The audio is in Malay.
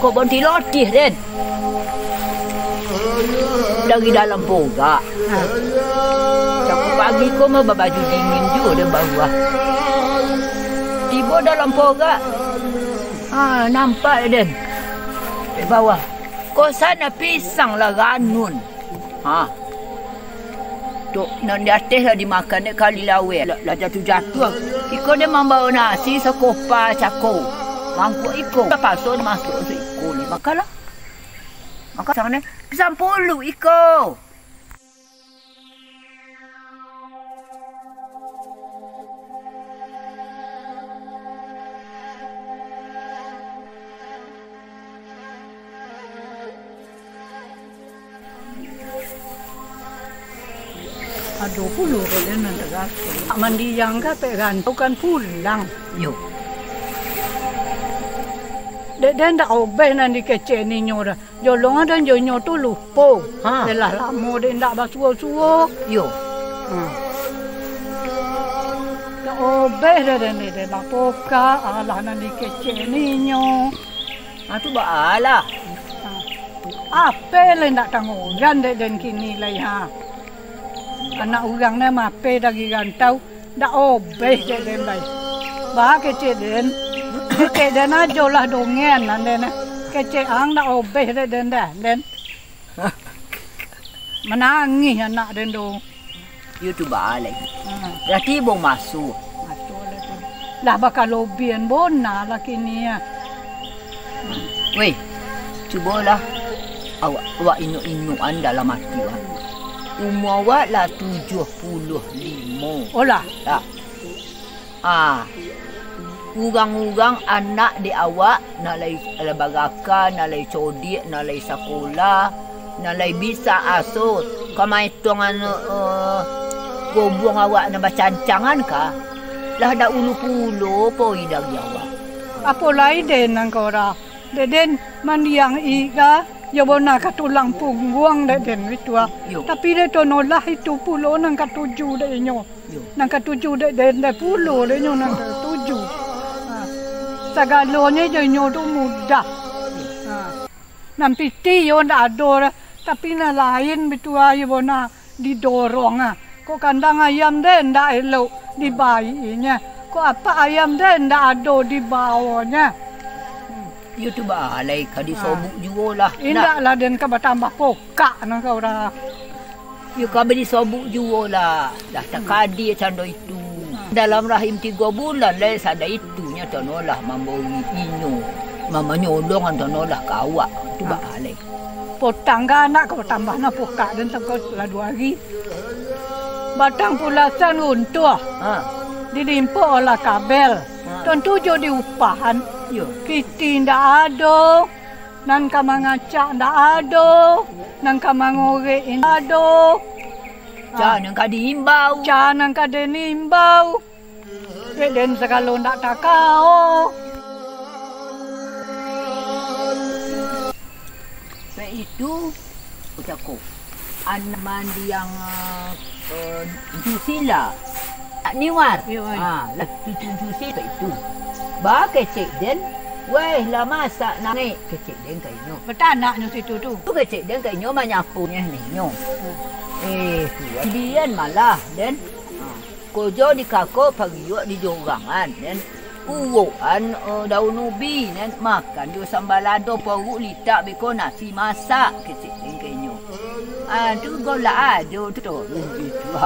Kau bonti lotih Den. Dari dalam boga. Cakap pagi kau mau baju dingin juga di bawah. Tiba dalam boga. Nampak Den. Di bawah. Kau sana pisang lah ganun. Tok nan di atas lah dimakan dek kali lawe lah jatuh-jatuh. Iko dia membawa nasi sekopa cako. Mangkuk iko. Pasal masuk untuk iko ni. Makanlah. Makan sana. Pisang puluh iko. Aduh puluh kalian nanti kasih. Mandi yang kata kan, bukan pulang. Yo. Dan dah obeh nanti kecil ni nyora. Jolong ada jonyo tu lupa. Delah lama dia tak basuh-suh. Yo. Dah obeh dah ni dia nak poka. Alah nanti kecil ni nyo. Tu baalah. Apa le nak tanggung gan dan kini lah anak orang ni mape lagi gantau dah obeh jadi baik. Bah kecil den aja lah dongen nanti kecil ang dah obeh den menangis anak den dong. You tu balik. Berarti bong masuk. Masuk lah tu. Dah bakal lobian bona lah kini ya. Weh, cubalah awak inu-inuan dalam hati awak. Umur awak lah 75. Oh lah? Tak. Urang-urang anak di awak nak lai bagakan, nak lai codik, nak lai sekolah, nak lai bisa asuh. Kau main tuangan gobong awak nak bacancangan kah? Lah dah ulu-puluh poi dari awak. Apa lain den kau dah? Den mandiang ika. Ya bona katulang punggung dah den itu tapi dia tu nolah itu pulau nang katuju dah nyo. Nang katuju dah den dah pulau dah nyo nang katuju. Segalonya je nyo tu mudah. Nang piti yo ndak ada tapi na lain betul ya bona didorong Kok kandang ayam den ndak elok dibayinya. Kok apa ayam den ndak ada di bawahnya. You tu balai kadi sobuk juga lah. Indak lah dan kau bertambah pokak nak kau dah. You kau beri sobuk juga lah. Dah tak kadi cando itu. Dalam rahim 3 bulan lah sada itunya tonolah memberi inu. Mama nyolong tonolah kawak. Tu balai. Potang anak kau tambah na pokak dan kau lah 2 hari. Batang pulasan untuk. Dilimpah oleh kabel. Tentu jadi upahan. Kiti ndak ada, nan kamangacak ndak ada, nan kamangore ndak ada. Jangan kadi imbau. Jangan kadi imbau. Den segala ndak takau. Itu ucapku. Anak mandi yang Jusila. Niwar. Lah Jusila itu. Ba kecik den, weh lah masak nangi kecik den kainyo. Betanaknya situ tu. Tu kecik den kainyo menyapunya ni nyo. Dian malah den. Kojo di kako pagi yo di jorangan den. Uwoan daun ubi den makan yo sambalado perut litak beko nasi masak kecik den kainyo. Tu gola ada tu itu.